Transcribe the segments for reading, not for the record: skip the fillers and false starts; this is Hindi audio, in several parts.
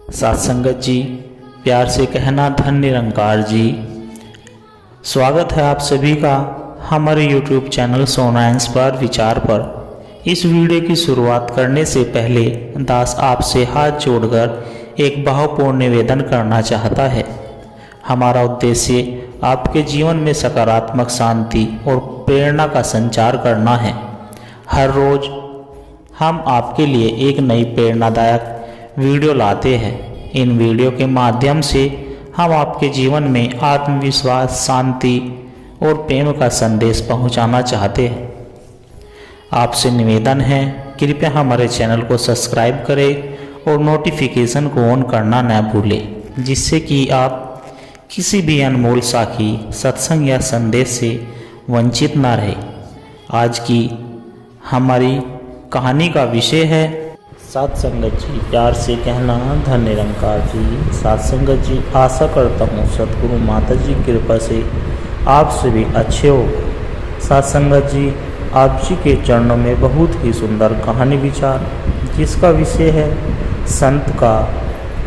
साथ संगत जी, प्यार से कहना धन निरंकार जी। स्वागत है आप सभी का हमारे YouTube चैनल सोना इंस्पायर विचार पर। इस वीडियो की शुरुआत करने से पहले दास आपसे हाथ जोड़कर एक भावपूर्ण निवेदन करना चाहता है। हमारा उद्देश्य आपके जीवन में सकारात्मक शांति और प्रेरणा का संचार करना है। हर रोज हम आपके लिए एक नई प्रेरणादायक वीडियो लाते हैं। इन वीडियो के माध्यम से हम आपके जीवन में आत्मविश्वास, शांति और प्रेम का संदेश पहुंचाना चाहते हैं। आपसे निवेदन है, कृपया हमारे चैनल को सब्सक्राइब करें और नोटिफिकेशन को ऑन करना न भूलें, जिससे कि आप किसी भी अनमोल साखी, सत्संग या संदेश से वंचित न रहे। आज की हमारी कहानी का विषय है साथ संगत जी, प्यार से कहना धन निरंकार जी। साथ संगत जी, आशा करता हूँ सतगुरु माता जी की कृपा से आप सभी अच्छे हो। साथ संगत जी, आप जी के चरणों में बहुत ही सुंदर कहानी विचार, जिसका विषय है संत का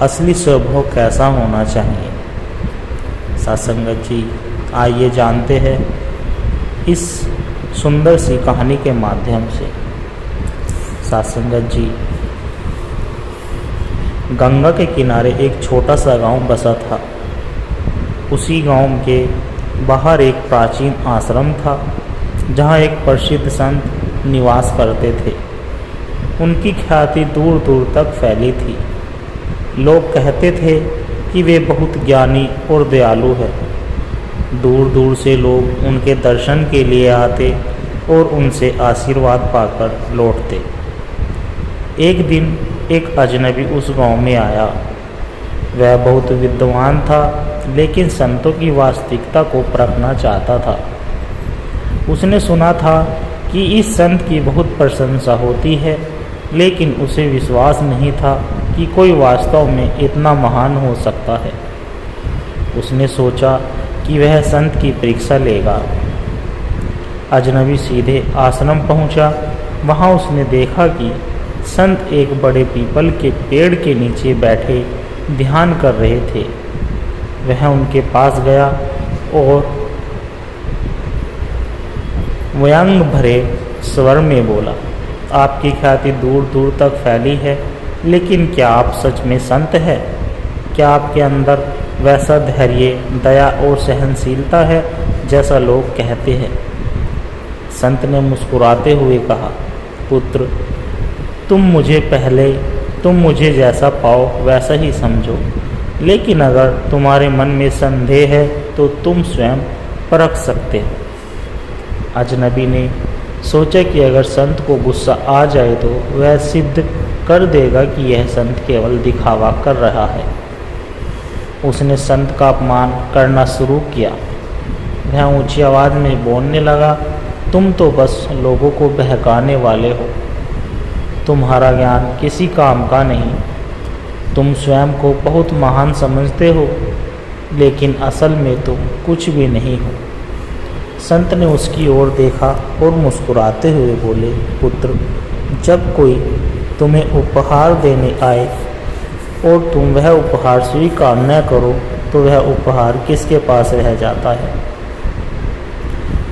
असली स्वभाव कैसा होना चाहिए। साथ संगत जी, आइए जानते हैं इस सुंदर सी कहानी के माध्यम से। साथ संगत जी, गंगा के किनारे एक छोटा सा गांव बसा था। उसी गांव के बाहर एक प्राचीन आश्रम था, जहां एक प्रसिद्ध संत निवास करते थे। उनकी ख्याति दूर दूर तक फैली थी। लोग कहते थे कि वे बहुत ज्ञानी और दयालु है। दूर दूर से लोग उनके दर्शन के लिए आते और उनसे आशीर्वाद पाकर लौटते। एक दिन एक अजनबी उस गांव में आया। वह बहुत विद्वान था, लेकिन संतों की वास्तविकता को परखना चाहता था। उसने सुना था कि इस संत की बहुत प्रशंसा होती है, लेकिन उसे विश्वास नहीं था कि कोई वास्तव में इतना महान हो सकता है। उसने सोचा कि वह संत की परीक्षा लेगा। अजनबी सीधे आश्रम पहुंचा। वहां उसने देखा कि संत एक बड़े पीपल के पेड़ के नीचे बैठे ध्यान कर रहे थे। वह उनके पास गया और व्यंग भरे स्वर में बोला, आपकी ख्याति दूर दूर तक फैली है, लेकिन क्या आप सच में संत हैं? क्या आपके अंदर वैसा धैर्य, दया और सहनशीलता है जैसा लोग कहते हैं? संत ने मुस्कुराते हुए कहा, पुत्र, तुम मुझे जैसा पाओ वैसा ही समझो, लेकिन अगर तुम्हारे मन में संदेह है तो तुम स्वयं परख सकते हो। अजनबी ने सोचा कि अगर संत को गुस्सा आ जाए तो वह सिद्ध कर देगा कि यह संत केवल दिखावा कर रहा है। उसने संत का अपमान करना शुरू किया। वह ऊंची आवाज़ में बोलने लगा, तुम तो बस लोगों को बहकाने वाले हो। तुम्हारा ज्ञान किसी काम का नहीं। तुम स्वयं को बहुत महान समझते हो, लेकिन असल में तुम कुछ भी नहीं हो। संत ने उसकी ओर देखा और मुस्कुराते हुए बोले, पुत्र, जब कोई तुम्हें उपहार देने आए और तुम वह उपहार स्वीकार न करो तो वह उपहार किसके पास रह जाता है?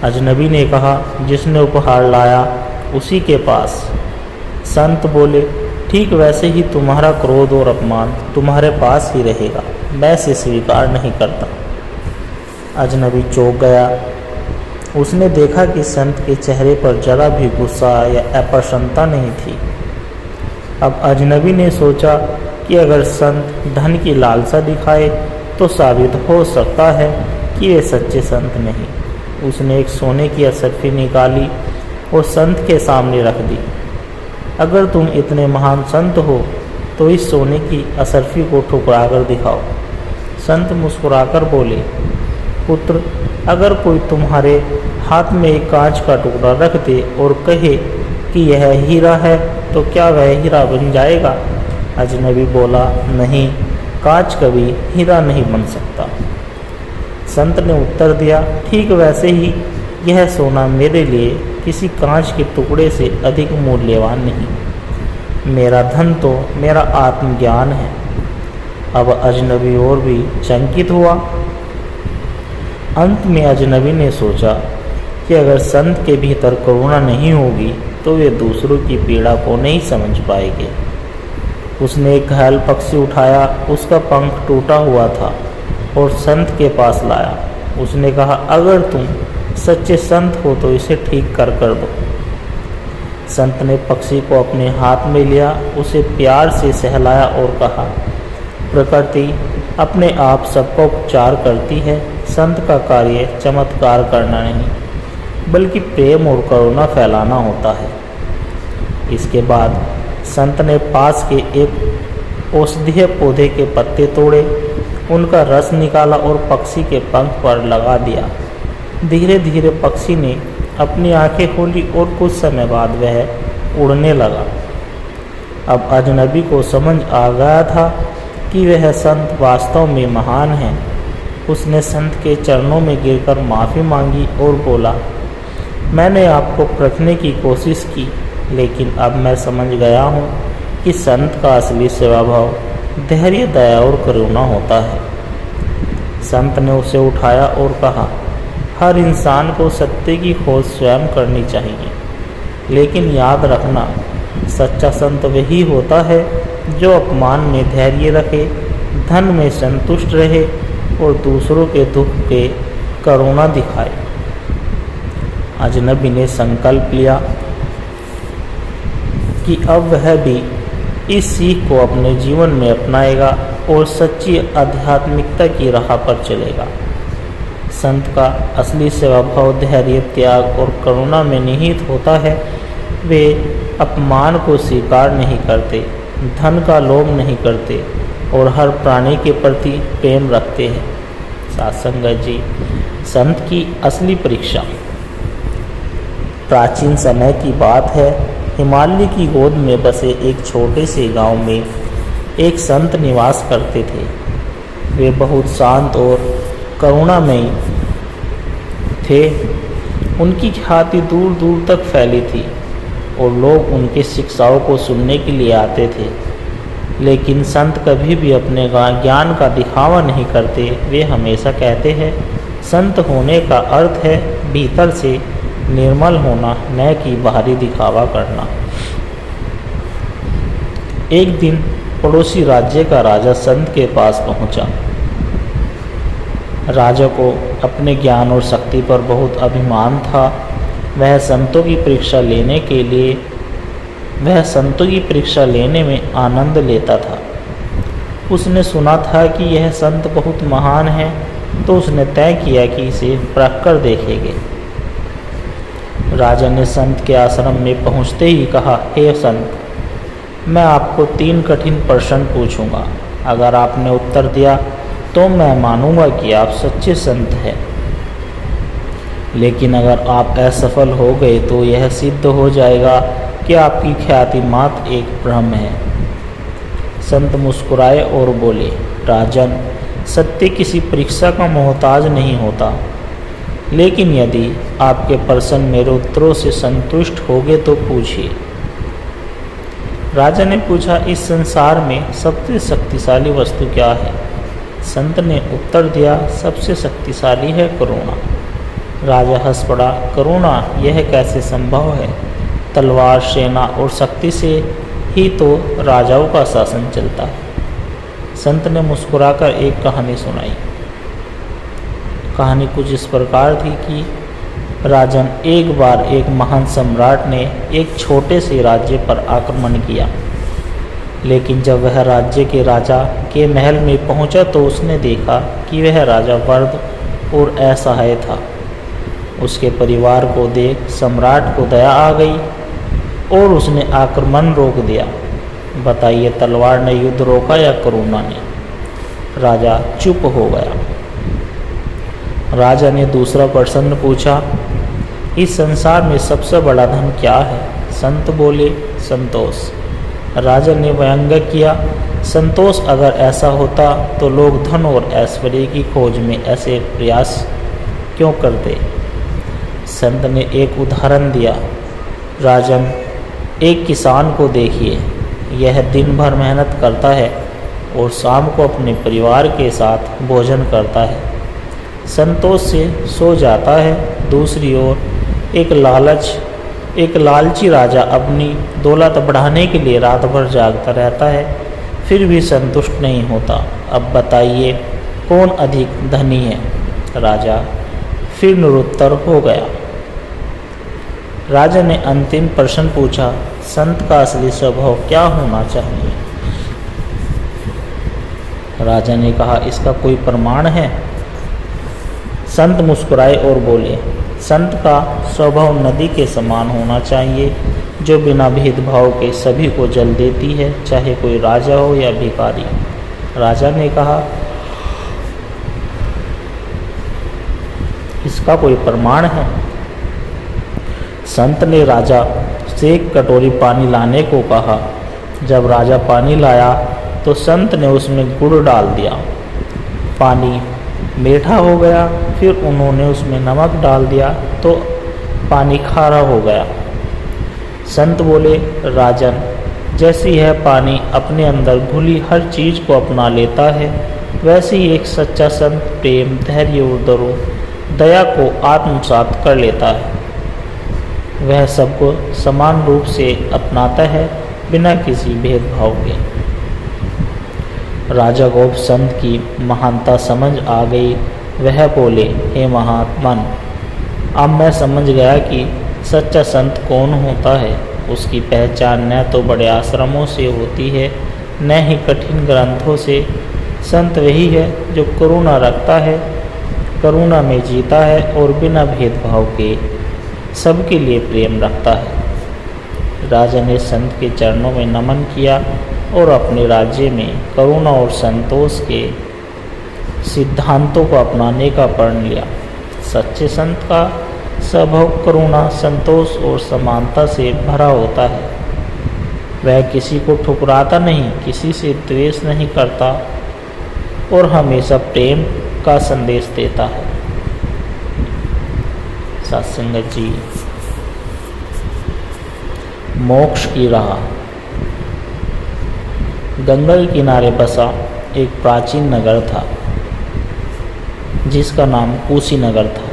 अजनबी ने कहा, जिसने उपहार लाया उसी के पास। संत बोले, ठीक वैसे ही तुम्हारा क्रोध और अपमान तुम्हारे पास ही रहेगा। मैं इसे स्वीकार नहीं करता। अजनबी चौंक गया। उसने देखा कि संत के चेहरे पर जरा भी गुस्सा या अप्रसन्नता नहीं थी। अब अजनबी ने सोचा कि अगर संत धन की लालसा दिखाए तो साबित हो सकता है कि वे सच्चे संत नहीं। उसने एक सोने की असरफी निकाली और संत के सामने रख दी। अगर तुम इतने महान संत हो तो इस सोने की असरफी को ठुकरा कर दिखाओ। संत मुस्कुराकर बोले, पुत्र, अगर कोई तुम्हारे हाथ में एक कांच का टुकड़ा रख दे और कहे कि यह हीरा है, तो क्या वह हीरा बन जाएगा? अजनबी बोला, नहीं, कांच कभी हीरा नहीं बन सकता। संत ने उत्तर दिया, ठीक वैसे ही यह सोना मेरे लिए किसी कांच के टुकड़े से अधिक मूल्यवान नहीं। मेरा धन तो मेरा आत्मज्ञान है। अब अजनबी और भी चंकित हुआ। अंत में अजनबी ने सोचा कि अगर संत के भीतर करुणा नहीं होगी तो वे दूसरों की पीड़ा को नहीं समझ पाएंगे। उसने एक घायल पक्षी उठाया, उसका पंख टूटा हुआ था और संत के पास लाया। उसने कहा, अगर तुम सच्चे संत हो तो इसे ठीक कर दो। संत ने पक्षी को अपने हाथ में लिया, उसे प्यार से सहलाया और कहा, प्रकृति अपने आप सबका उपचार करती है। संत का कार्य चमत्कार करना नहीं बल्कि प्रेम और करुणा फैलाना होता है। इसके बाद संत ने पास के एक औषधीय पौधे के पत्ते तोड़े, उनका रस निकाला और पक्षी के पंख पर लगा दिया। धीरे धीरे पक्षी ने अपनी आंखें खोली और कुछ समय बाद वह उड़ने लगा। अब अजनबी को समझ आ गया था कि वह संत वास्तव में महान है। उसने संत के चरणों में गिरकर माफ़ी मांगी और बोला, मैंने आपको परखने की कोशिश की, लेकिन अब मैं समझ गया हूँ कि संत का असली स्वभाव धैर्य, दया और करुणा होता है। संत ने उसे उठाया और कहा, हर इंसान को सत्य की खोज स्वयं करनी चाहिए, लेकिन याद रखना, सच्चा संत वही होता है जो अपमान में धैर्य रखे, धन में संतुष्ट रहे और दूसरों के दुख पे करुणा दिखाए। अजनबी ने संकल्प लिया कि अब वह भी इस सीख को अपने जीवन में अपनाएगा और सच्ची आध्यात्मिकता की राह पर चलेगा। संत का असली स्वभाव धैर्य, त्याग और करुणा में निहित होता है। वे अपमान को स्वीकार नहीं करते, धन का लोभ नहीं करते और हर प्राणी के प्रति प्रेम रखते हैं। साथ संगत जी, संत की असली परीक्षा। प्राचीन समय की बात है। हिमालय की गोद में बसे एक छोटे से गांव में एक संत निवास करते थे। वे बहुत शांत और करुणामयी थे। उनकी ख्याति दूर दूर तक फैली थी और लोग उनके शिक्षाओं को सुनने के लिए आते थे। लेकिन संत कभी भी अपने ज्ञान का दिखावा नहीं करते। वे हमेशा कहते हैं, संत होने का अर्थ है भीतर से निर्मल होना, न कि बाहरी दिखावा करना। एक दिन पड़ोसी राज्य का राजा संत के पास पहुंचा। राजा को अपने ज्ञान और शक्ति पर बहुत अभिमान था। वह संतों की परीक्षा लेने में आनंद लेता था। उसने सुना था कि यह संत बहुत महान है, तो उसने तय किया कि इसे परख कर देखेंगे। राजा ने संत के आश्रम में पहुंचते ही कहा, हे संत, मैं आपको 3 कठिन प्रश्न पूछूंगा। अगर आपने उत्तर दिया तो मैं मानूंगा कि आप सच्चे संत हैं, लेकिन अगर आप असफल हो गए तो यह सिद्ध हो जाएगा कि आपकी ख्याति मात्र एक भ्रम है। संत मुस्कुराए और बोले, राजन, सत्य किसी परीक्षा का मोहताज नहीं होता, लेकिन यदि आपके प्रश्न मेरे उत्तरों से संतुष्ट होगे तो पूछिए। राजा ने पूछा, इस संसार में सबसे शक्तिशाली वस्तु क्या है? संत ने उत्तर दिया, सबसे शक्तिशाली है करुणा। राजा हंस पड़ा, करुणा यह कैसे संभव है? तलवार, सेना और शक्ति से ही तो राजाओं का शासन चलता है। संत ने मुस्कुराकर एक कहानी सुनाई। कहानी कुछ इस प्रकार थी कि राजन, एक बार एक महान सम्राट ने एक छोटे से राज्य पर आक्रमण किया। लेकिन जब वह राज्य के राजा के महल में पहुंचा तो उसने देखा कि वह राजा वृद्ध और असहाय था। उसके परिवार को देख सम्राट को दया आ गई और उसने आक्रमण रोक दिया। बताइए, तलवार ने युद्ध रोका या करुणा ने? राजा चुप हो गया। राजा ने दूसरा प्रश्न पूछा, इस संसार में सबसे बड़ा धन क्या है? संत बोले, संतोष। राजा ने व्यंग्य किया, संतोष अगर ऐसा होता तो लोग धन और ऐश्वर्य की खोज में ऐसे प्रयास क्यों करते? संत ने एक उदाहरण दिया, राजन, एक किसान को देखिए, यह दिन भर मेहनत करता है और शाम को अपने परिवार के साथ भोजन करता है, संतोष से सो जाता है। दूसरी ओर एक लालची राजा अपनी दौलत बढ़ाने के लिए रात भर जागता रहता है, फिर भी संतुष्ट नहीं होता। अब बताइए कौन अधिक धनी है? राजा फिर निरुत्तर हो गया। राजा ने अंतिम प्रश्न पूछा, संत का असली स्वभाव क्या होना चाहिए? राजा ने कहा, इसका कोई प्रमाण है? संत मुस्कुराए और बोले, संत का स्वभाव नदी के समान होना चाहिए, जो बिना भेदभाव के सभी को जल देती है, चाहे कोई राजा हो या भिखारी। राजा ने कहा, इसका कोई प्रमाण है? संत ने राजा से एक कटोरी पानी लाने को कहा। जब राजा पानी लाया तो संत ने उसमें गुड़ डाल दिया। पानी मीठा हो गया। फिर उन्होंने उसमें नमक डाल दिया तो पानी खारा हो गया। संत बोले, राजन, जैसी है पानी अपने अंदर घुली हर चीज़ को अपना लेता है, वैसे ही एक सच्चा संत प्रेम, धैर्य और दया को आत्मसात कर लेता है। वह सबको समान रूप से अपनाता है, बिना किसी भेदभाव के। राजा को संत की महानता समझ आ गई। वह बोले, हे महात्मन, अब मैं समझ गया कि सच्चा संत कौन होता है। उसकी पहचान न तो बड़े आश्रमों से होती है, न ही कठिन ग्रंथों से। संत वही है जो करुणा रखता है, करुणा में जीता है और बिना भेदभाव के सबके लिए प्रेम रखता है। राजा ने संत के चरणों में नमन किया और अपने राज्य में करुणा और संतोष के सिद्धांतों को अपनाने का प्रण लिया। सच्चे संत का स्वभाव करुणा, संतोष और समानता से भरा होता है। वह किसी को ठुकराता नहीं, किसी से द्वेष नहीं करता और हमेशा प्रेम का संदेश देता है। सत्संगत जी, मोक्ष की राह। गंगा के किनारे बसा एक प्राचीन नगर था जिसका नाम कुशीनगर था।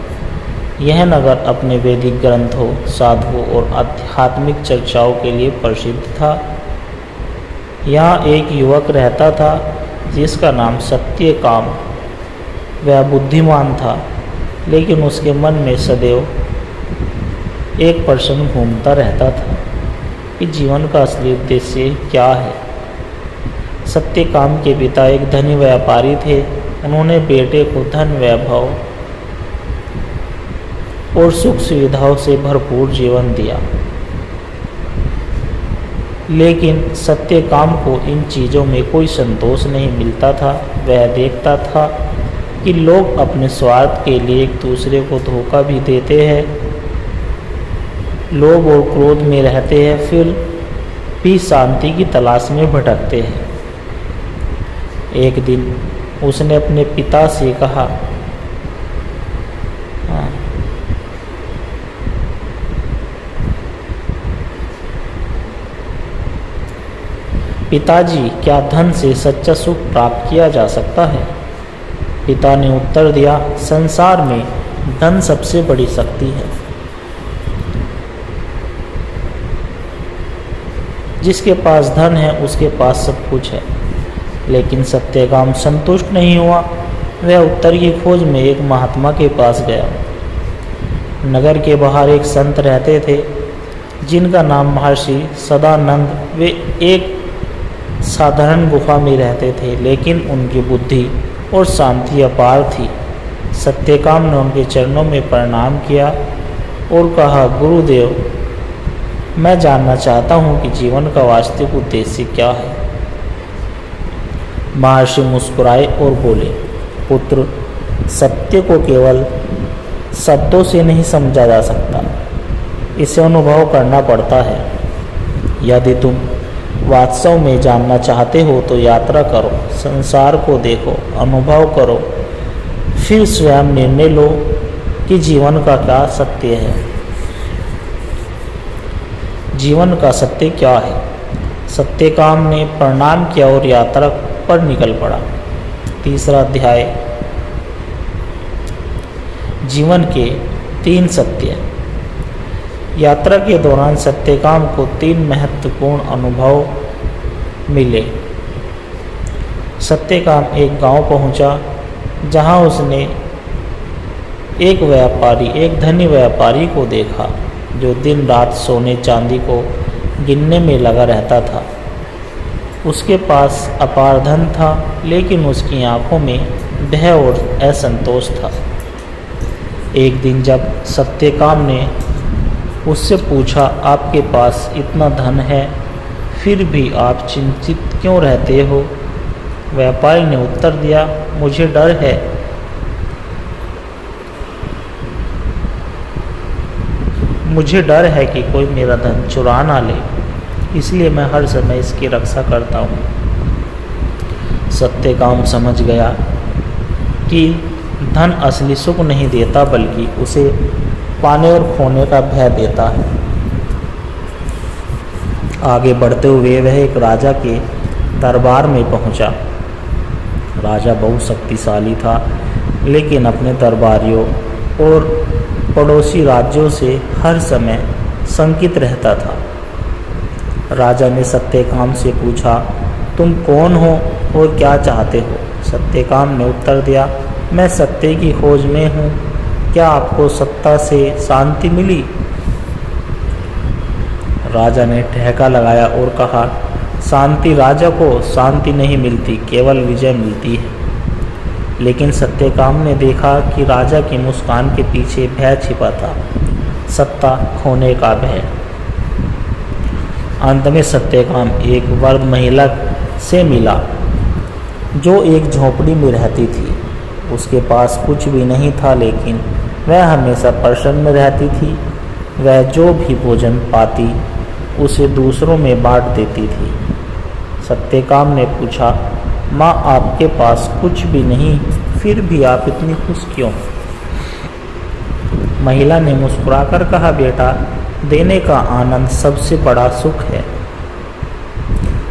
यह नगर अपने वैदिक ग्रंथों, साधुओं और आध्यात्मिक चर्चाओं के लिए प्रसिद्ध था। यहाँ एक युवक रहता था जिसका नाम सत्यकाम। वह बुद्धिमान था, लेकिन उसके मन में सदैव एक प्रश्न घूमता रहता था कि जीवन का असली उद्देश्य क्या है। सत्यकाम के पिता एक धनी व्यापारी थे। उन्होंने बेटे को धन, वैभव और सुख सुविधाओं से भरपूर जीवन दिया, लेकिन सत्यकाम को इन चीज़ों में कोई संतोष नहीं मिलता था। वह देखता था कि लोग अपने स्वार्थ के लिए एक दूसरे को धोखा भी देते हैं, लोभ और क्रोध में रहते हैं, फिर भी शांति की तलाश में भटकते हैं। एक दिन उसने अपने पिता से कहा, पिताजी, क्या धन से सच्चा सुख प्राप्त किया जा सकता है? पिता ने उत्तर दिया, संसार में धन सबसे बड़ी शक्ति है। जिसके पास धन है उसके पास सब कुछ है। लेकिन सत्यकाम संतुष्ट नहीं हुआ। वह उत्तर की खोज में एक महात्मा के पास गया। नगर के बाहर एक संत रहते थे जिनका नाम महर्षि सदानंद। वे एक साधारण गुफा में रहते थे, लेकिन उनकी बुद्धि और शांति अपार थी। सत्यकाम ने उनके चरणों में प्रणाम किया और कहा, गुरुदेव, मैं जानना चाहता हूँ कि जीवन का वास्तविक उद्देश्य क्या है। महर्षि मुस्कुराए और बोले, पुत्र, सत्य को केवल शब्दों से नहीं समझा जा सकता, इसे अनुभव करना पड़ता है। यदि तुम वास्तव में जानना चाहते हो तो यात्रा करो, संसार को देखो, अनुभव करो, फिर स्वयं निर्णय लो कि जीवन का क्या सत्य है। जीवन का सत्य क्या है? सत्यकाम ने प्रणाम किया और यात्रा पर निकल पड़ा। तीसरा अध्याय, जीवन के 3 सत्य। यात्रा के दौरान सत्यकाम को 3 महत्वपूर्ण अनुभव मिले। सत्यकाम एक गांव पहुंचा जहां उसने एक धनी व्यापारी को देखा जो दिन रात सोने चांदी को गिनने में लगा रहता था। उसके पास अपार धन था, लेकिन उसकी आंखों में भय और असंतोष था। एक दिन जब सत्यकाम ने उससे पूछा, आपके पास इतना धन है, फिर भी आप चिंतित क्यों रहते हो? व्यापारी ने उत्तर दिया, मुझे डर है कि कोई मेरा धन चुरा ना ले, इसलिए मैं हर समय इसकी रक्षा करता हूँ। सत्यकाम समझ गया कि धन असली सुख नहीं देता, बल्कि उसे पाने और खोने का भय देता है। आगे बढ़ते हुए वह एक राजा के दरबार में पहुंचा। राजा बहुत शक्तिशाली था, लेकिन अपने दरबारियों और पड़ोसी राज्यों से हर समय शंकित रहता था। राजा ने सत्यकाम से पूछा, तुम कौन हो और क्या चाहते हो? सत्यकाम ने उत्तर दिया, मैं सत्य की खोज में हूँ। क्या आपको सत्ता से शांति मिली? राजा ने ठहका लगाया और कहा, राजा को शांति नहीं मिलती, केवल विजय मिलती है। लेकिन सत्यकाम ने देखा कि राजा की मुस्कान के पीछे भय छिपा था, सत्ता खोने का भय। अंत में सत्यकाम एक वृद्ध महिला से मिला जो एक झोपड़ी में रहती थी। उसके पास कुछ भी नहीं था, लेकिन वह हमेशा प्रसन्न रहती थी। वह जो भी भोजन पाती उसे दूसरों में बांट देती थी। सत्यकाम ने पूछा, माँ, आपके पास कुछ भी नहीं, फिर भी आप इतनी खुश क्यों? महिला ने मुस्कुराकर कहा, बेटा, देने का आनंद सबसे बड़ा सुख है।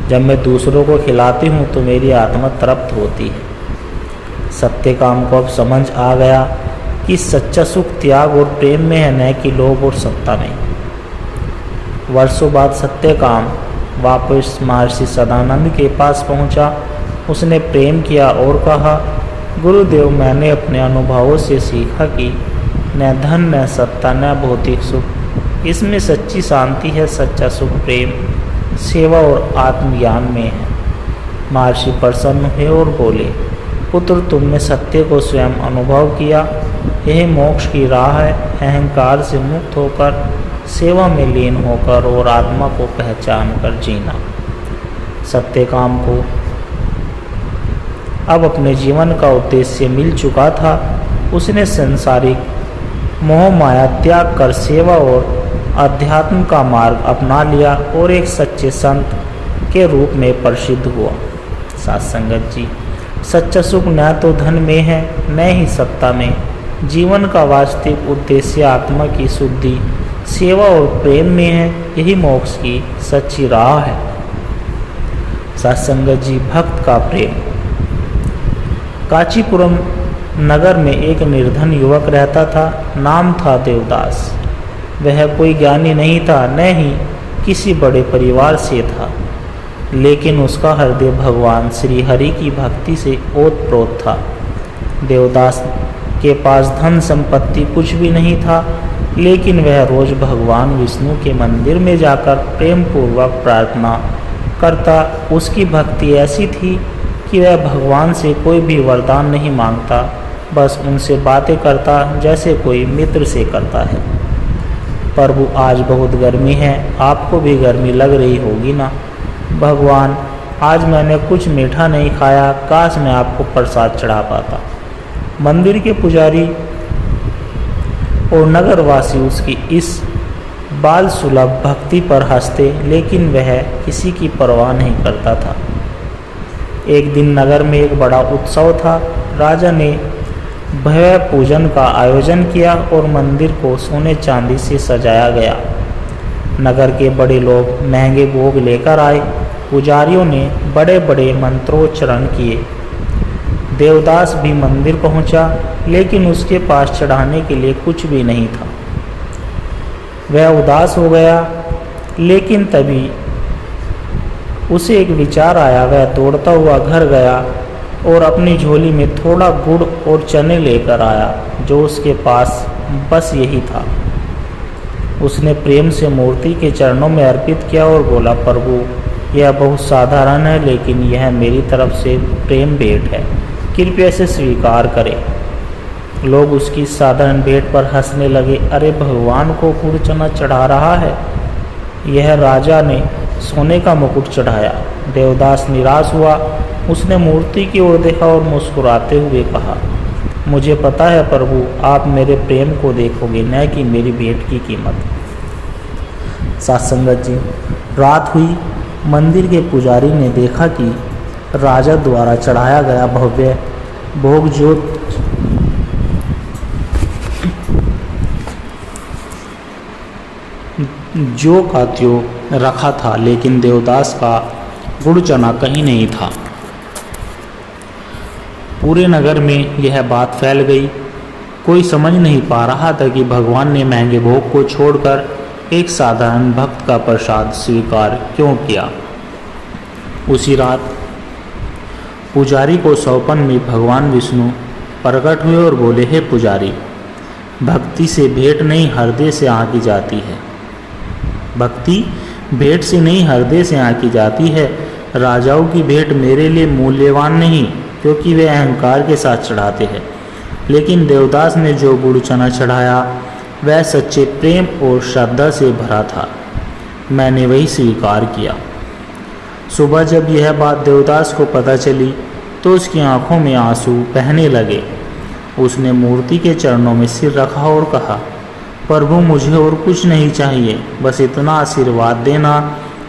जब मैं दूसरों को खिलाती हूँ तो मेरी आत्मा तृप्त होती है। सत्यकाम को अब समझ आ गया कि सच्चा सुख त्याग और प्रेम में है, न कि लोभ और सत्ता में। वर्षों बाद सत्यकाम वापस महर्षि सदानंद के पास पहुंचा। उसने प्रेम किया और कहा, गुरुदेव, मैंने अपने अनुभवों से सीखा कि न धन, न सत्ता, न भौतिक सुख, इसमें सच्ची शांति है। सच्चा सुख प्रेम, सेवा और आत्मज्ञान में है। महर्षि प्रसन्न हुए और बोले, पुत्र, तुमने सत्य को स्वयं अनुभव किया। यह मोक्ष की राह है। अहंकार से मुक्त होकर, सेवा में लीन होकर और आत्मा को पहचान कर जीना। सत्यकाम को अब अपने जीवन का उद्देश्य मिल चुका था। उसने सांसारिक मोह माया त्याग कर सेवा और अध्यात्म का मार्ग अपना लिया और एक सच्चे संत के रूप में प्रसिद्ध हुआ। साथ संगत जी, सच्चा सुख न तो धन में है, न ही सत्ता में। जीवन का वास्तविक उद्देश्य आत्मा की शुद्धि, सेवा और प्रेम में है। यही मोक्ष की सच्ची राह है। साथ संगत जी, भक्त का प्रेम। कांचीपुरम नगर में एक निर्धन युवक रहता था। नाम था देवदास। वह कोई ज्ञानी नहीं था, न ही किसी बड़े परिवार से था, लेकिन उसका हृदय भगवान श्री हरि की भक्ति से ओतप्रोत था। देवदास के पास धन संपत्ति कुछ भी नहीं था, लेकिन वह रोज भगवान विष्णु के मंदिर में जाकर प्रेम पूर्वक प्रार्थना करता। उसकी भक्ति ऐसी थी कि वह भगवान से कोई भी वरदान नहीं मांगता, बस उनसे बातें करता जैसे कोई मित्र से करता है। प्रभु, आज बहुत गर्मी है, आपको भी गर्मी लग रही होगी ना? भगवान, आज मैंने कुछ मीठा नहीं खाया, काश मैं आपको प्रसाद चढ़ा पाता। मंदिर के पुजारी और नगरवासी उसकी इस बाल सुलभ भक्ति पर हंसते, लेकिन वह किसी की परवाह नहीं करता था। एक दिन नगर में एक बड़ा उत्सव था। राजा ने भव्य पूजन का आयोजन किया और मंदिर को सोने चांदी से सजाया गया। नगर के बड़े लोग महंगे भोग लेकर आए। पुजारियों ने बड़े बड़े मंत्रोच्चारण किए। देवदास भी मंदिर पहुंचा, लेकिन उसके पास चढ़ाने के लिए कुछ भी नहीं था। वह उदास हो गया, लेकिन तभी उसे एक विचार आया। वह दौड़ता हुआ घर गया और अपनी झोली में थोड़ा गुड़ और चने लेकर आया, जो उसके पास बस यही था। उसने प्रेम से मूर्ति के चरणों में अर्पित किया और बोला, प्रभु, यह बहुत साधारण है, लेकिन यह मेरी तरफ से प्रेम भेंट है, कृपया इसे स्वीकार करें। लोग उसकी साधारण भेंट पर हंसने लगे। अरे, भगवान को गुड़ चना चढ़ा रहा है, यह राजा ने सोने का मुकुट चढ़ाया। देवदास निराश हुआ। उसने मूर्ति की ओर देखा और मुस्कुराते हुए कहा, मुझे पता है प्रभु, आप मेरे प्रेम को देखोगे, न कि मेरी भेंट की कीमत। साथ संगत जी, रात हुई। मंदिर के पुजारी ने देखा कि राजा द्वारा चढ़ाया गया भव्य भोग जो का त्यों रखा था, लेकिन देवदास का गुड़ चना कहीं नहीं था। पूरे नगर में यह बात फैल गई। कोई समझ नहीं पा रहा था कि भगवान ने महंगे भोग को छोड़कर एक साधारण भक्त का प्रसाद स्वीकार क्यों किया। उसी रात पुजारी को सौपन में भगवान विष्णु प्रकट हुए और बोले, हे पुजारी, भक्ति से भेंट नहीं, हृदय से आंकी जाती है। भक्ति भेंट से नहीं, हृदय से आंकी जाती है। राजाओं की भेंट मेरे लिए मूल्यवान नहीं, क्योंकि वे अहंकार के साथ चढ़ाते हैं, लेकिन देवदास ने जो गुड़ चना चढ़ाया वह सच्चे प्रेम और श्रद्धा से भरा था। मैंने वही स्वीकार किया। सुबह जब यह बात देवदास को पता चली तो उसकी आंखों में आंसू बहने लगे। उसने मूर्ति के चरणों में सिर रखा और कहा, प्रभु, मुझे और कुछ नहीं चाहिए, बस इतना आशीर्वाद देना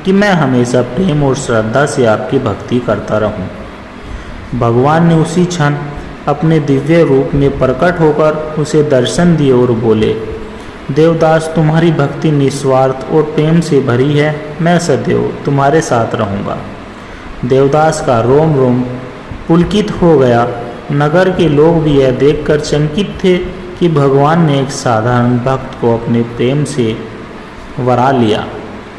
कि मैं हमेशा प्रेम और श्रद्धा से आपकी भक्ति करता रहूं। भगवान ने उसी क्षण अपने दिव्य रूप में प्रकट होकर उसे दर्शन दिए और बोले, देवदास, तुम्हारी भक्ति निस्वार्थ और प्रेम से भरी है, मैं सदैव तुम्हारे साथ रहूँगा। देवदास का रोम रोम पुलकित हो गया। नगर के लोग भी यह देखकर चकित थे कि भगवान ने एक साधारण भक्त को अपने प्रेम से वरा लिया।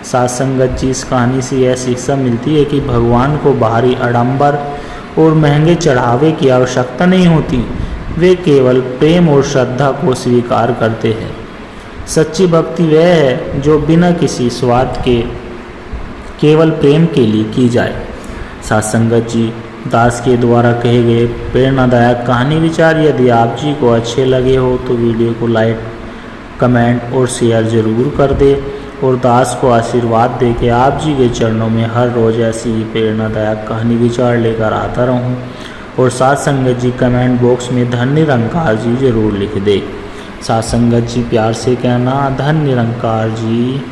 साथ संगत जी, इस कहानी से यह शिक्षा मिलती है कि भगवान को बाहरी आडंबर और महंगे चढ़ावे की आवश्यकता नहीं होती, वे केवल प्रेम और श्रद्धा को स्वीकार करते हैं। सच्ची भक्ति वह है जो बिना किसी स्वार्थ के केवल प्रेम के लिए की जाए। साथ संगत जी, दास के द्वारा कहे गए प्रेरणादायक कहानी विचार यदि आप जी को अच्छे लगे हो तो वीडियो को लाइक, कमेंट और शेयर ज़रूर कर दे और दास को आशीर्वाद दे के आप जी के चरणों में हर रोज़ ऐसी ही प्रेरणादायक कहानी विचार लेकर आता रहूं। और साथ संगत जी, कमेंट बॉक्स में धन निरंकार जी ज़रूर लिख दे। साथ संगत जी, प्यार से कहना, धन निरंकार जी।